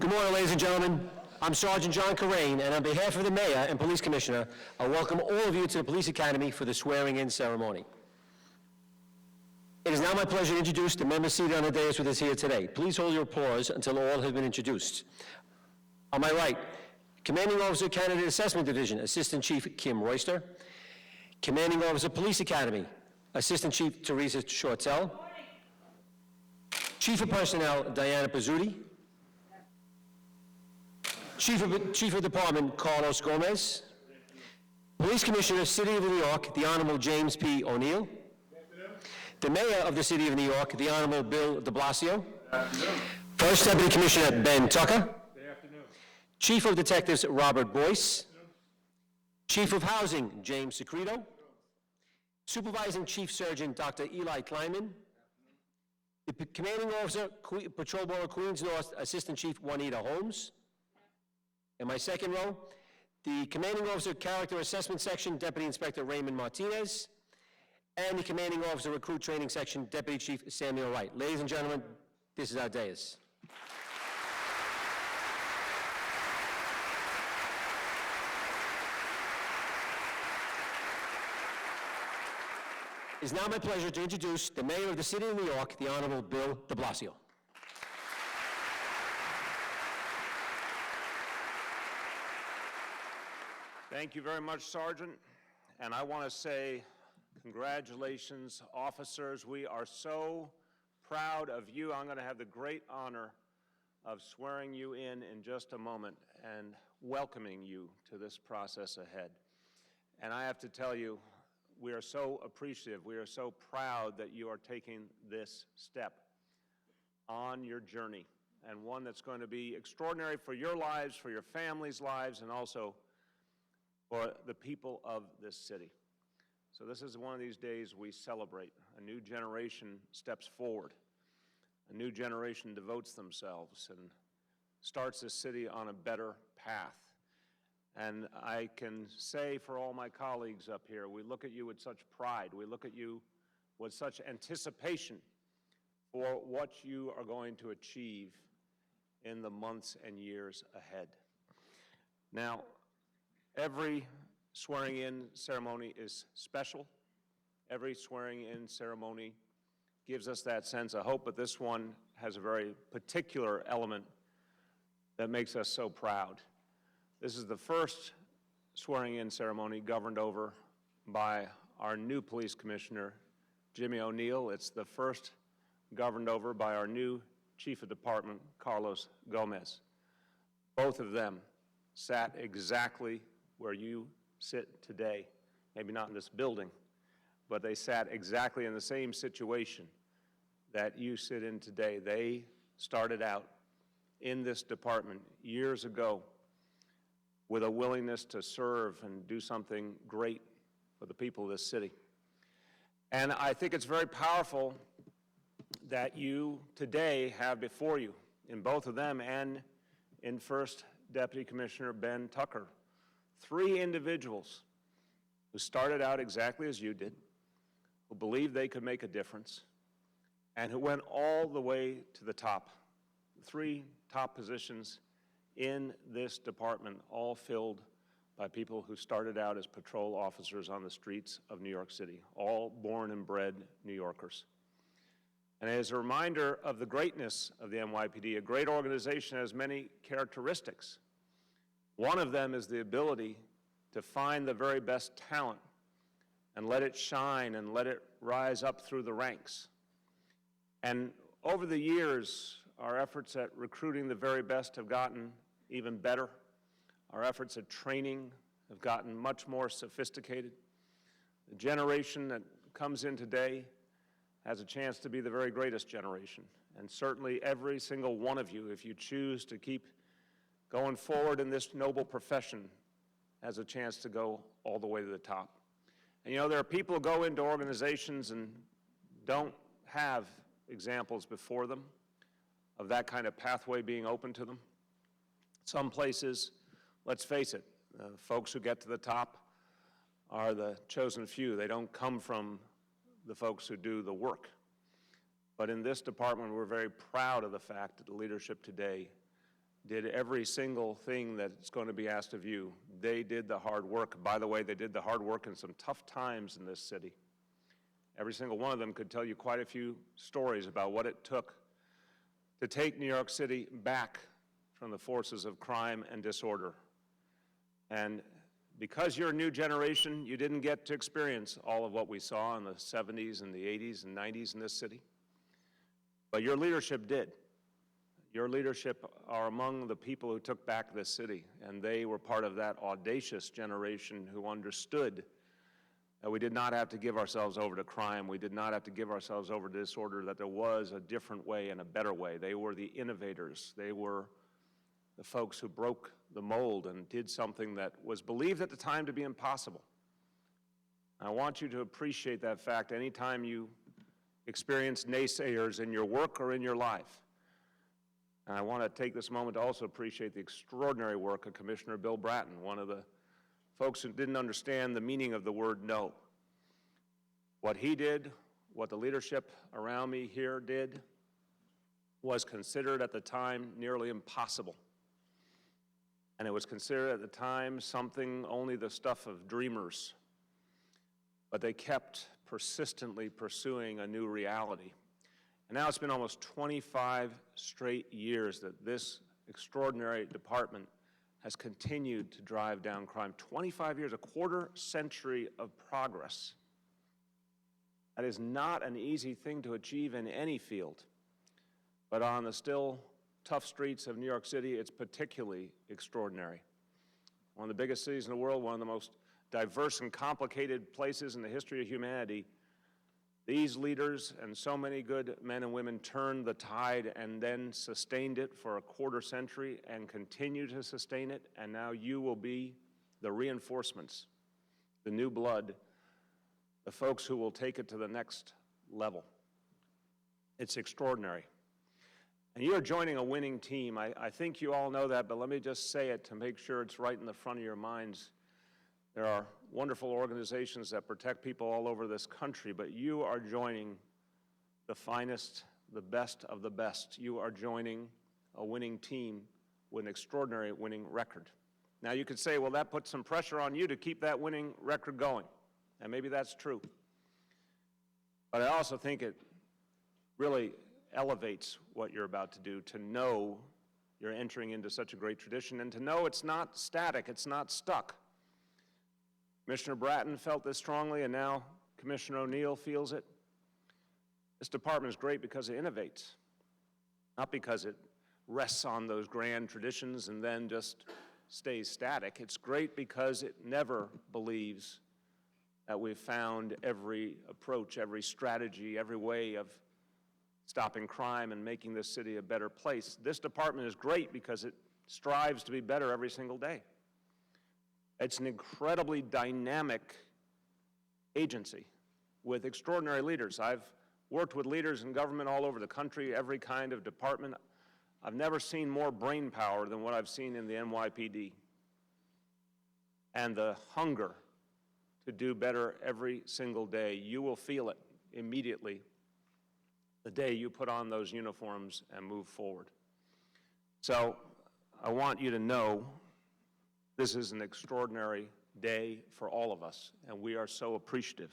Good morning, ladies and gentlemen. I'm Sergeant John Corain, and on behalf of the Mayor and Police Commissioner, I welcome all of you to the Police Academy for the swearing-in ceremony. It is now my pleasure to introduce the members seated on the dais with us here today. Please hold your applause until all have been introduced. On my right, Commanding Officer Candidate Assessment Division, Assistant Chief Kim Royster. Commanding Officer Police Academy, Assistant Chief Teresa Shortell. Chief of Personnel, Diana Pizzuti. Chief of Department, Carlos Gomez. Police Commissioner, City of New York, the Honorable James P. O'Neill. The Mayor of the City of New York, the Honorable Bill de Blasio. First Deputy Commissioner, Ben Tucker. Chief of Detectives, Robert Boyce. Chief of Housing, James Secreto. Supervising Chief Surgeon, Dr. Eli Kleinman. The Commanding Officer, Patrol Bureau Queens North, Assistant Chief Juanita Holmes. In my second row, the Commanding Officer, Character Assessment Section, Deputy Inspector Raymond Martinez. And the Commanding Officer, Recruit Training Section, Deputy Chief Samuel Wright. Ladies and gentlemen, this is our dais. It is now my pleasure to introduce the Mayor of the City of New York, the Honorable Bill de Blasio. Thank you very much, Sergeant. And I want to say congratulations, officers. We are so proud of you. I'm going to have the great honor of swearing you in just a moment and welcoming you to this process ahead. And I have to tell you, we are so appreciative, we are so proud that you are taking this step on your journey, and one that's going to be extraordinary for your lives, for your families' lives, and also for the people of this city. So this is one of these days we celebrate. A new generation steps forward. A new generation devotes themselves and starts this city on a better path. And I can say for all my colleagues up here, we look at you with such pride. We look at you with such anticipation for what you are going to achieve in the months and years ahead. Now, every swearing-in ceremony is special. Every swearing-in ceremony gives us that sense of hope, but this one has a very particular element that makes us so proud. This is the first swearing-in ceremony governed over by our new police commissioner, Jimmy O'Neill. It's the first governed over by our new chief of department, Carlos Gomez. Both of them sat exactly where you sit today. Maybe not in this building, but they sat exactly in the same situation that you sit in today. They started out in this department years ago with a willingness to serve and do something great for the people of this city. And I think it's very powerful that you today have before you, in both of them and in First Deputy Commissioner Ben Tucker, three individuals who started out exactly as you did, who believed they could make a difference, and who went all the way to the top. Three top positions in this department, all filled by people who started out as patrol officers on the streets of New York City, all born and bred New Yorkers. And as a reminder of the greatness of the NYPD, a great organization has many characteristics. One of them is the ability to find the very best talent and let it shine and let it rise up through the ranks. And over the years, our efforts at recruiting the very best have gotten even better. Our efforts at training have gotten much more sophisticated. The generation that comes in today has a chance to be the very greatest generation. And certainly every single one of you, if you choose to keep going forward in this noble profession, has a chance to go all the way to the top. And you know, there are people who go into organizations and don't have examples before them of that kind of pathway being open to them. Some places, let's face it, folks who get to the top are the chosen few. They don't come from the folks who do the work. But in this department, we're very proud of the fact that the leadership today did every single thing that's going to be asked of you. They did the hard work. By the way, they did the hard work in some tough times in this city. Every single one of them could tell you quite a few stories about what it took to take New York City back from the forces of crime and disorder. And because you're a new generation, you didn't get to experience all of what we saw in the 70s and the 80s and 90s in this city. But your leadership did. Your leadership are among the people who took back this city, and they were part of that audacious generation who understood that we did not have to give ourselves over to crime. We did not have to give ourselves over to disorder, that there was a different way and a better way. They were the innovators. They were the folks who broke the mold and did something that was believed at the time to be impossible. I want you to appreciate that fact anytime you experience naysayers in your work or in your life. And I want to take this moment to also appreciate the extraordinary work of Commissioner Bill Bratton, one of the folks who didn't understand the meaning of the word no. What he did, what the leadership around me here did, was considered at the time nearly impossible. And it was considered at the time something only the stuff of dreamers. But they kept persistently pursuing a new reality. And now it's been almost 25 straight years that this extraordinary department has continued to drive down crime. 25 years, a quarter century of progress. That is not an easy thing to achieve in any field. But on the still tough streets of New York City, it's particularly extraordinary. One of the biggest cities in the world, one of the most diverse and complicated places in the history of humanity. These leaders and so many good men and women turned the tide and then sustained it for a quarter century and continue to sustain it, and now you will be the reinforcements, the new blood, the folks who will take it to the next level. It's extraordinary. And you're joining a winning team. I think you all know that, but let me just say it to make sure it's right in the front of your minds. There are wonderful organizations that protect people all over this country, but you are joining the finest, the best of the best. You are joining a winning team with an extraordinary winning record. Now you could say, well, that puts some pressure on you to keep that winning record going. And maybe that's true. But I also think it really elevates what you're about to do, to know you're entering into such a great tradition and to know it's not static, it's not stuck. Commissioner Bratton felt this strongly, and now Commissioner O'Neill feels it. This department is great because it innovates, not because it rests on those grand traditions and then just stays static. It's great because it never believes that we've found every approach, every strategy, every way of stopping crime and making this city a better place. This department is great because it strives to be better every single day. It's an incredibly dynamic agency with extraordinary leaders. I've worked with leaders in government all over the country, every kind of department. I've never seen more brain power than what I've seen in the NYPD. And the hunger to do better every single day, you will feel it immediately the day you put on those uniforms and move forward. So I want you to know this is an extraordinary day for all of us, and we are so appreciative.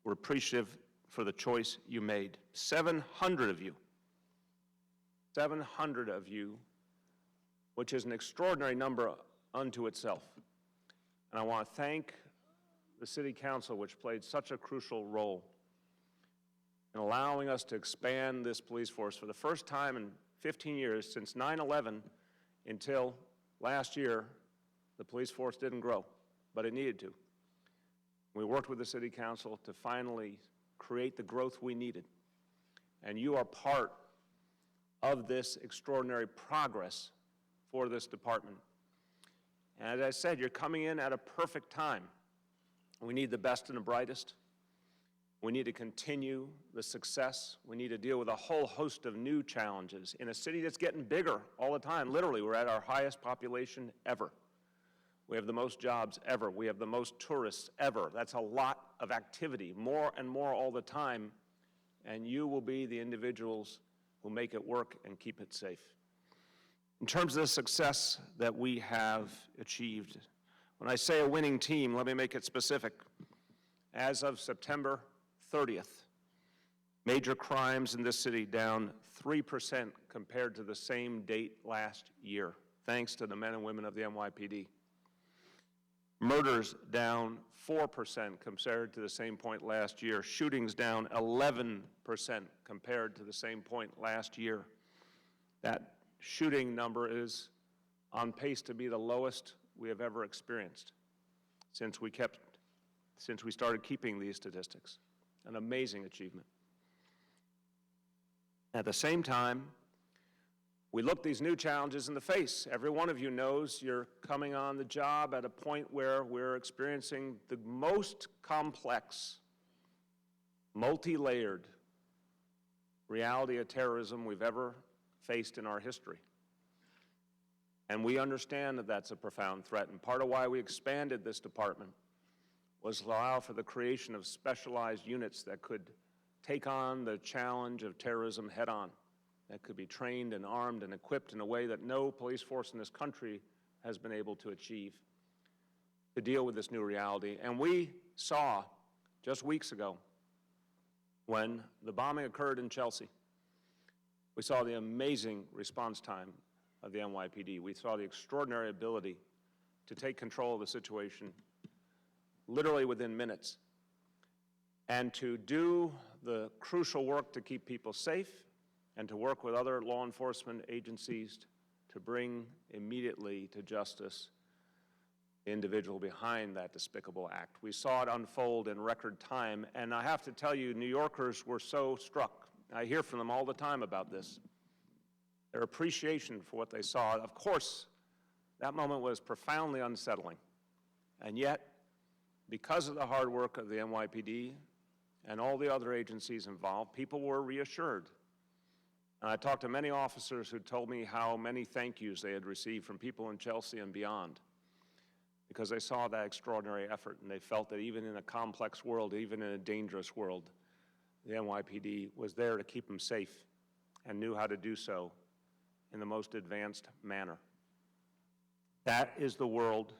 We're appreciative for the choice you made. 700 of you, which is an extraordinary number unto itself. And I want to thank the City Council, which played such a crucial role in allowing us to expand this police force for the first time in 15 years, since 9/11 until last year. The police force didn't grow, but it needed to. We worked with the City Council to finally create the growth we needed. And you are part of this extraordinary progress for this department. And as I said, you're coming in at a perfect time. We need the best and the brightest. We need to continue the success. We need to deal with a whole host of new challenges in a city that's getting bigger all the time. Literally, we're at our highest population ever. We have the most jobs ever. We have the most tourists ever. That's a lot of activity, more and more all the time, and you will be the individuals who make it work and keep it safe. In terms of the success that we have achieved, when I say a winning team, let me make it specific. As of September 30th, major crimes in this city down 3% compared to the same date last year, thanks to the men and women of the NYPD. Murders down 4% compared to the same point last year. Shootings down 11% compared to the same point last year. That shooting number is on pace to be the lowest we have ever experienced since we started keeping these statistics. An amazing achievement. At the same time, we look these new challenges in the face. Every one of you knows you're coming on the job at a point where we're experiencing the most complex, multi-layered reality of terrorism we've ever faced in our history. And we understand that that's a profound threat, and part of why we expanded this department was to allow for the creation of specialized units that could take on the challenge of terrorism head-on, that could be trained and armed and equipped in a way that no police force in this country has been able to achieve to deal with this new reality. And we saw just weeks ago when the bombing occurred in Chelsea, we saw the amazing response time of the NYPD. We saw the extraordinary ability to take control of the situation literally within minutes and to do the crucial work to keep people safe and to work with other law enforcement agencies to bring immediately to justice the individual behind that despicable act. We saw it unfold in record time, and I have to tell you, New Yorkers were so struck. I hear from them all the time about this. Their appreciation for what they saw. Of course, that moment was profoundly unsettling, and yet, because of the hard work of the NYPD and all the other agencies involved, people were reassured. And I talked to many officers who told me how many thank yous they had received from people in Chelsea and beyond, because they saw that extraordinary effort and they felt that even in a complex world, even in a dangerous world, the NYPD was there to keep them safe and knew how to do so in the most advanced manner. That is the world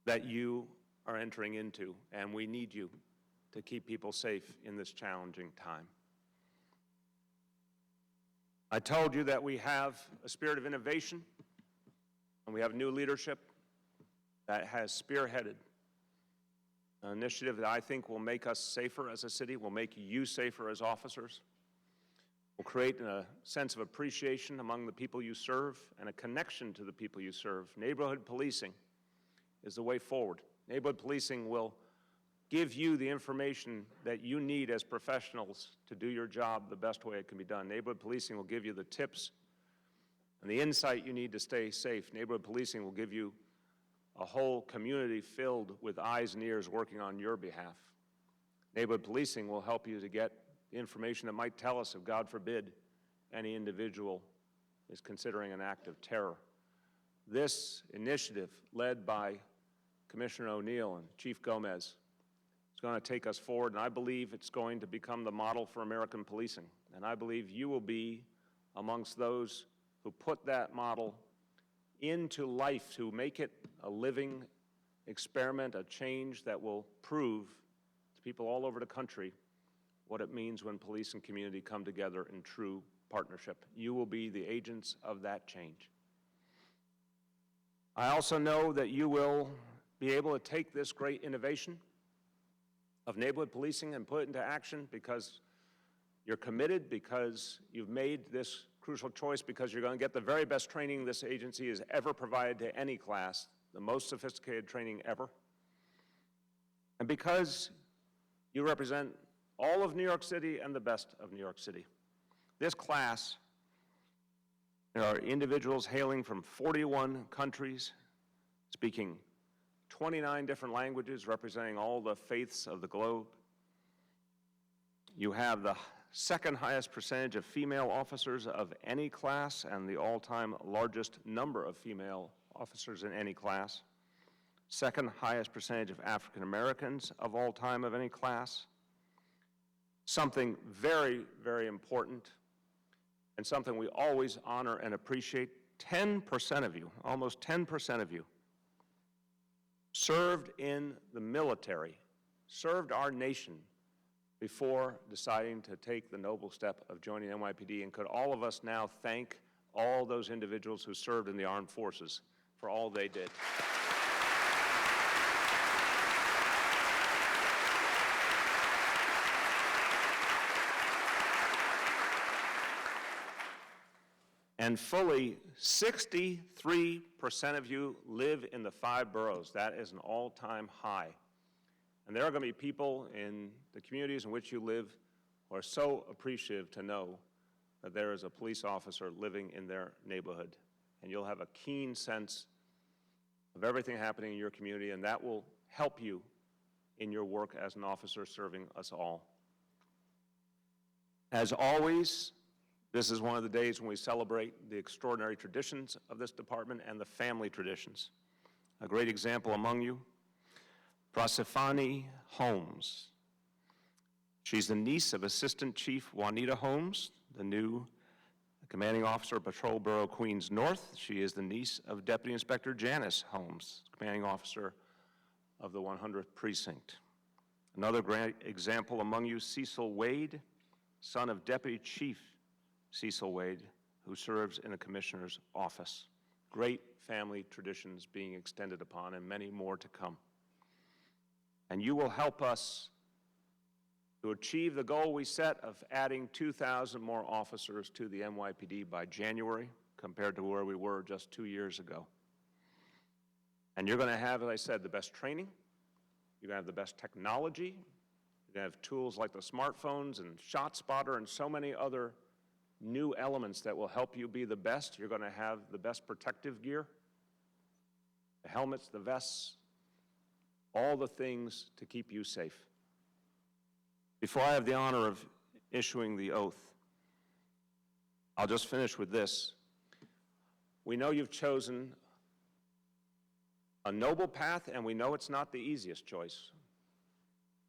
that you are entering into, and we need you to keep people safe in this challenging time. I told you that we have a spirit of innovation, and we have new leadership that has spearheaded an initiative that I think will make us safer as a city, will make you safer as officers, will create a sense of appreciation among the people you serve and a connection to the people you serve. Neighborhood policing is the way forward. Neighborhood policing will give you the information that you need as professionals to do your job the best way it can be done. Neighborhood policing will give you the tips and the insight you need to stay safe. Neighborhood policing will give you a whole community filled with eyes and ears working on your behalf. Neighborhood policing will help you to get the information that might tell us if, God forbid, any individual is considering an act of terror. This initiative, led by Commissioner O'Neill and Chief Gomez, is going to take us forward, and I believe it's going to become the model for American policing. And I believe you will be amongst those who put that model into life, to make it a living experiment, a change that will prove to people all over the country what it means when police and community come together in true partnership. You will be the agents of that change. I also know that you will be able to take this great innovation of neighborhood policing and put it into action because you're committed, because you've made this crucial choice, because you're going to get the very best training this agency has ever provided to any class, the most sophisticated training ever, and because you represent all of New York City and the best of New York City. This class, there are individuals hailing from 41 countries, speaking 29 different languages, representing all the faiths of the globe. You have the second highest percentage of female officers of any class and the all-time largest number of female officers in any class. Second highest percentage of African Americans of all time of any class. Something very, very important and something we always honor and appreciate. 10% of you, almost 10% of you, served in the military, served our nation before deciding to take the noble step of joining NYPD. And could all of us now thank all those individuals who served in the armed forces for all they did. And fully 63% of you live in the 5 boroughs. That is an all-time high. And there are going to be people in the communities in which you live who are so appreciative to know that there is a police officer living in their neighborhood. And you'll have a keen sense of everything happening in your community, and that will help you in your work as an officer serving us all. As always, this is one of the days when we celebrate the extraordinary traditions of this department and the family traditions. A great example among you, Prasifani Holmes. She's the niece of Assistant Chief Juanita Holmes, the new commanding officer of Patrol Bureau Queens North. She is the niece of Deputy Inspector Janice Holmes, commanding officer of the 100th Precinct. Another great example among you, Cecil Wade, son of Deputy Chief Cecil Wade, who serves in a commissioner's office. Great family traditions being extended upon, and many more to come. And you will help us to achieve the goal we set of adding 2,000 more officers to the NYPD by January, compared to where we were just 2 years ago. And you're going to have, as I said, the best training, you're going to have the best technology, you're going to have tools like the smartphones and ShotSpotter and so many other new elements that will help you be the best. You're going to have the best protective gear, the helmets, the vests, all the things to keep you safe. Before I have the honor of issuing the oath, I'll just finish with this. We know you've chosen a noble path, and we know it's not the easiest choice.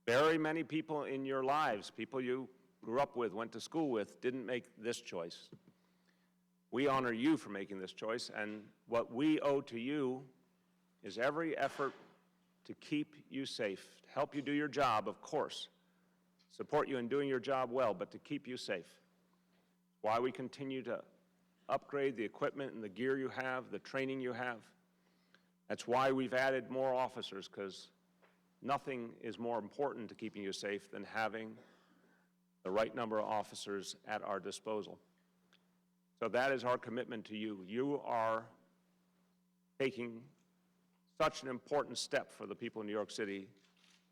Very many people in your lives, people you grew up with, went to school with, didn't make this choice. We honor you for making this choice, and what we owe to you is every effort to keep you safe, to help you do your job, of course, support you in doing your job well, but to keep you safe. Why we continue to upgrade the equipment and the gear you have, the training you have. That's why we've added more officers, because nothing is more important to keeping you safe than having the right number of officers at our disposal. So that is our commitment to you. You are taking such an important step for the people in New York City.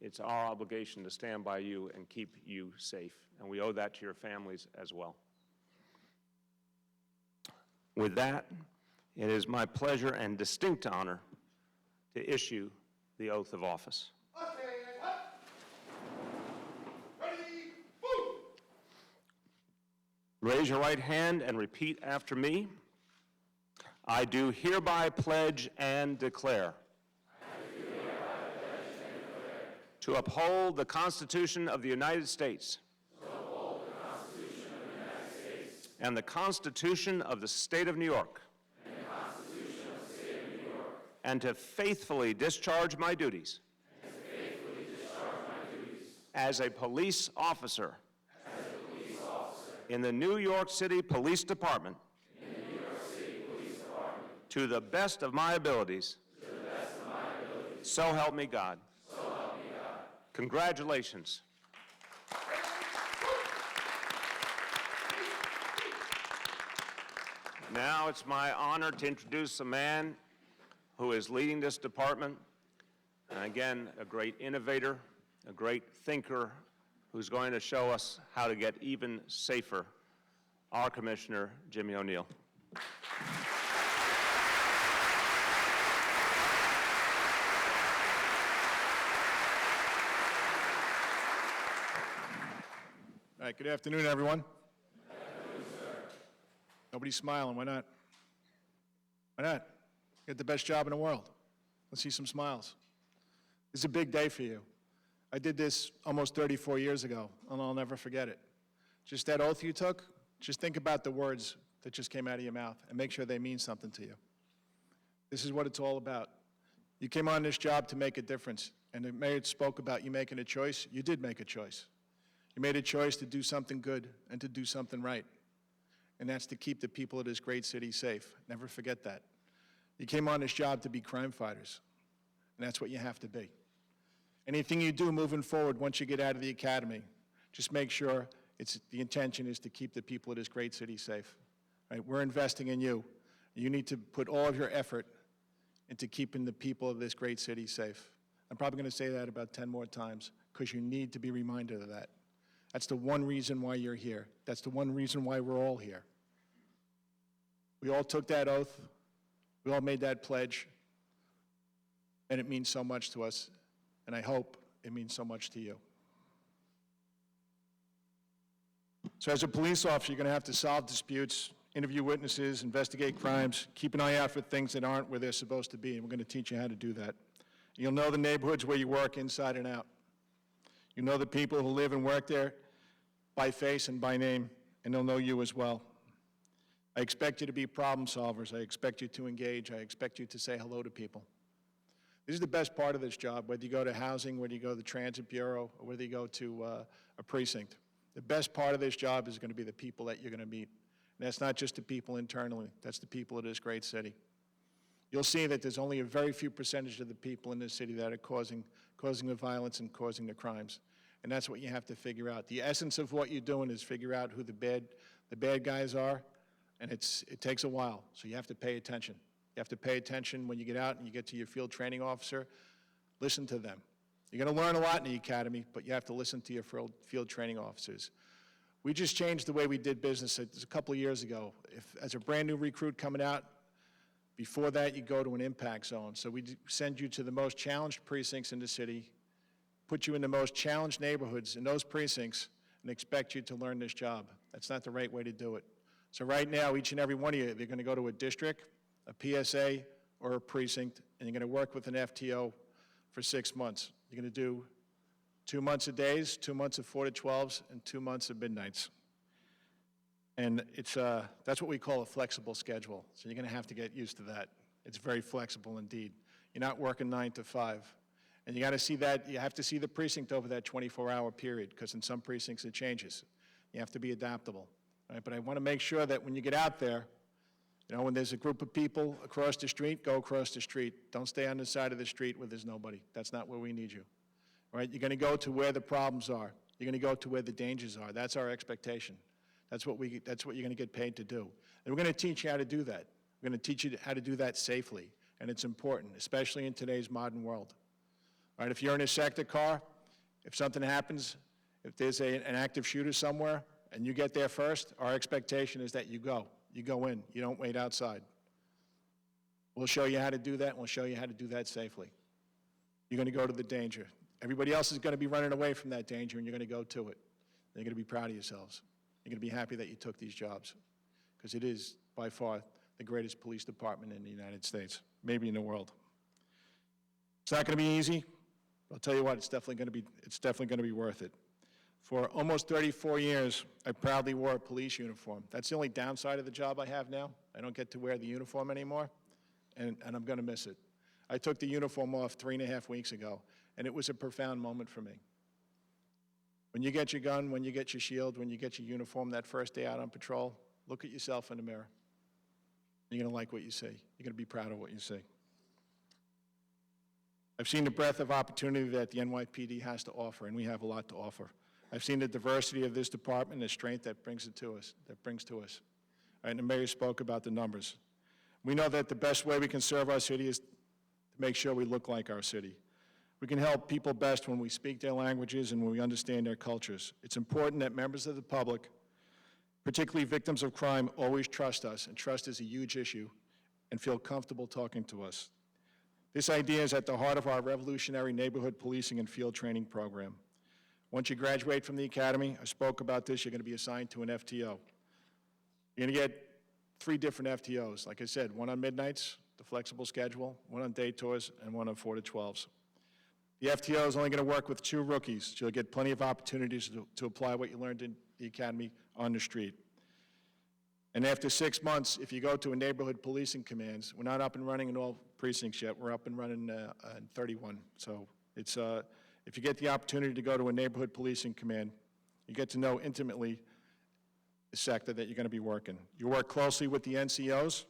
It's our obligation to stand by you and keep you safe, and we owe that to your families as well. With that, it is my pleasure and distinct honor to issue the oath of office. Raise your right hand and repeat after me. I do hereby pledge and declare to uphold the Constitution of the United States and the Constitution of the State of New York, and to faithfully discharge my duties as a police officer in the New York City Police Department to the best of my abilities. So help me God. Congratulations. Now it's my honor to introduce a man who is leading this department, and again, a great innovator, a great thinker, who's going to show us how to get even safer, our Commissioner, Jimmy O'Neill. All right, good afternoon, everyone. Good afternoon, sir. Nobody's smiling, why not? Why not? You got the best job in the world. Let's see some smiles. This is a big day for you. I did this almost 34 years ago, and I'll never forget it. Just that oath you took, just think about the words that just came out of your mouth and make sure they mean something to you. This is what it's all about. You came on this job to make a difference, and the mayor spoke about you making a choice. You did make a choice. You made a choice to do something good and to do something right, and that's to keep the people of this great city safe. Never forget that. You came on this job to be crime fighters, and that's what you have to be. Anything you do moving forward once you get out of the academy, just make sure the intention is to keep the people of this great city safe. Right? We're investing in you. You need to put all of your effort into keeping the people of this great city safe. I'm probably going to say that about 10 more times because you need to be reminded of that. That's the one reason why you're here. That's the one reason why we're all here. We all took that oath. We all made that pledge. And it means so much to us. And I hope it means so much to you. So as a police officer, you're going to have to solve disputes, interview witnesses, investigate crimes, keep an eye out for things that aren't where they're supposed to be, and we're going to teach you how to do that. You'll know the neighborhoods where you work inside and out. You know the people who live and work there by face and by name, and they'll know you as well. I expect you to be problem solvers. I expect you to engage. I expect you to say hello to people. This is the best part of this job, whether you go to housing, whether you go to the Transit Bureau, or whether you go to a precinct. The best part of this job is going to be the people that you're going to meet. And that's not just the people internally, that's the people of this great city. You'll see that there's only a very few percentage of the people in this city that are causing the violence and causing the crimes. And that's what you have to figure out. The essence of what you're doing is figure out who the bad guys are, and it takes a while, so you have to pay attention. You have to pay attention when you get out and you get to your field training officer. Listen to them. You're going to learn a lot in the academy, but you have to listen to your field training officers. We just changed the way we did business a couple of years ago. As a brand new recruit coming out, before that you go to an impact zone. So we send you to the most challenged precincts in the city, put you in the most challenged neighborhoods in those precincts, and expect you to learn this job. That's not the right way to do it. So right now, each and every one of you, they're going to go to a district, a PSA, or a precinct, and you're going to work with an FTO for 6 months. You're going to do 2 months of days, 2 months of 4 to 12s, and 2 months of midnights. And that's what we call a flexible schedule. So you're going to have to get used to that. It's very flexible indeed. You're not working 9 to 5. And you got to see that, you have to see the precinct over that 24-hour period, because in some precincts it changes. You have to be adaptable. Right? But I want to make sure that when you get out there, you know, when there's a group of people across the street, go across the street. Don't stay on the side of the street where there's nobody. That's not where we need you. Right? You're going to go to where the problems are. You're going to go to where the dangers are. That's our expectation. That's what you're going to get paid to do. And we're going to teach you how to do that. We're going to teach you how to do that safely. And it's important, especially in today's modern world. All right, if you're in a sector car, if something happens, if there's an active shooter somewhere and you get there first, our expectation is that you go. You go in. You don't wait outside. We'll show you how to do that, and we'll show you how to do that safely. You're going to go to the danger. Everybody else is going to be running away from that danger, and you're going to go to it. You're going to be proud of yourselves. You're going to be happy that you took these jobs, because it is, by far, the greatest police department in the United States, maybe in the world. It's not going to be easy. I'll tell you what, it's definitely going to be worth it. For almost 34 years, I proudly wore a police uniform. That's the only downside of the job I have now. I don't get to wear the uniform anymore, and I'm going to miss it. I took the uniform off 3.5 weeks ago, and it was a profound moment for me. When you get your gun, when you get your shield, when you get your uniform that first day out on patrol, look at yourself in the mirror. You're going to like what you see. You're going to be proud of what you see. I've seen the breadth of opportunity that the NYPD has to offer, and we have a lot to offer. I've seen the diversity of this department, the strength that brings to us. All right, and the mayor spoke about the numbers. We know that the best way we can serve our city is to make sure we look like our city. We can help people best when we speak their languages and when we understand their cultures. It's important that members of the public, particularly victims of crime, always trust us, and trust is a huge issue, and feel comfortable talking to us. This idea is at the heart of our revolutionary neighborhood policing and field training program. Once you graduate from the academy, I spoke about this, you're going to be assigned to an FTO. You're going to get 3 different FTOs. Like I said, one on midnights, the flexible schedule, one on day tours, and one on 4 to 12s. The FTO is only going to work with 2 rookies, so you'll get plenty of opportunities to apply what you learned in the academy on the street. And after 6 months, if you go to a neighborhood policing commands, we're not up and running in all precincts yet. We're up and running in 31. So it's, if you get the opportunity to go to a neighborhood policing command, you get to know intimately the sector that you're going to be working. You work closely with the NCOs,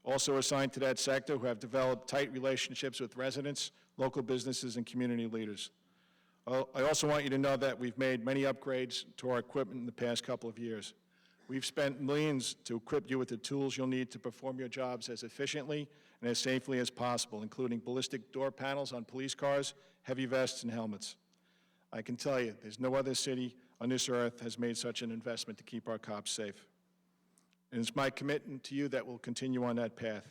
also assigned to that sector, who have developed tight relationships with residents, local businesses, and community leaders. I also want you to know that we've made many upgrades to our equipment in the past couple of years. We've spent millions to equip you with the tools you'll need to perform your jobs as efficiently and as safely as possible, including ballistic door panels on police cars, heavy vests, and helmets. I can tell you, there's no other city on this earth has made such an investment to keep our cops safe. And it's my commitment to you that we'll continue on that path.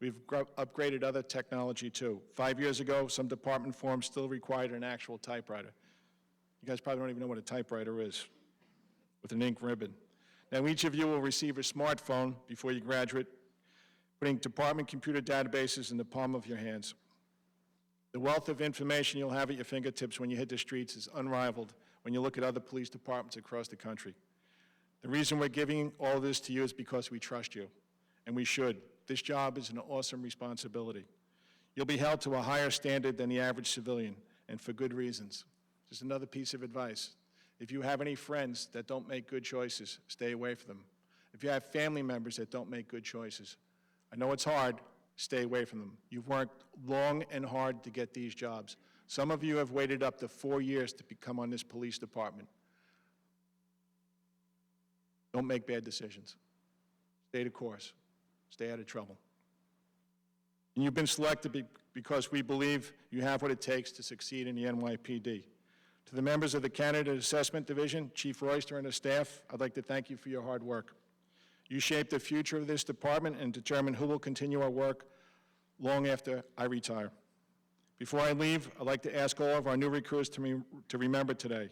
We've upgraded other technology too. 5 years ago, some department forms still required an actual typewriter. You guys probably don't even know what a typewriter is, with an ink ribbon. Now, each of you will receive a smartphone before you graduate, putting department computer databases in the palm of your hands. The wealth of information you'll have at your fingertips when you hit the streets is unrivaled when you look at other police departments across the country. The reason we're giving all of this to you is because we trust you, and we should. This job is an awesome responsibility. You'll be held to a higher standard than the average civilian, and for good reasons. Just another piece of advice. If you have any friends that don't make good choices, stay away from them. If you have family members that don't make good choices, I know it's hard, stay away from them. You've worked long and hard to get these jobs. Some of you have waited up to 4 years to become on this police department. Don't make bad decisions. Stay the course. Stay out of trouble. And you've been selected because we believe you have what it takes to succeed in the NYPD. To the members of the Candidate Assessment Division, Chief Royster and his staff, I'd like to thank you for your hard work. You shaped the future of this department and determine who will continue our work long after I retire. Before I leave, I'd like to ask all of our new recruits to remember today.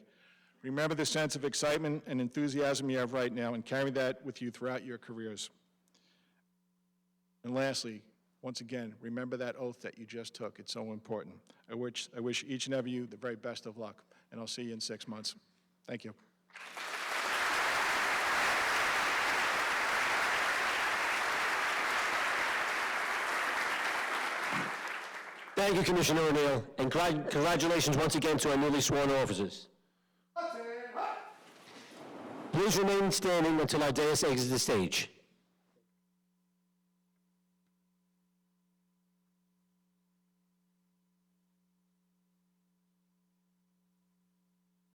Remember the sense of excitement and enthusiasm you have right now, and carry that with you throughout your careers. And lastly, once again, remember that oath that you just took. It's so important. I wish each and every you the very best of luck, and I'll see you in 6 months. Thank you. Thank you, Commissioner O'Neill, and congratulations once again to our newly sworn officers. Please remain standing until our dais exits the stage.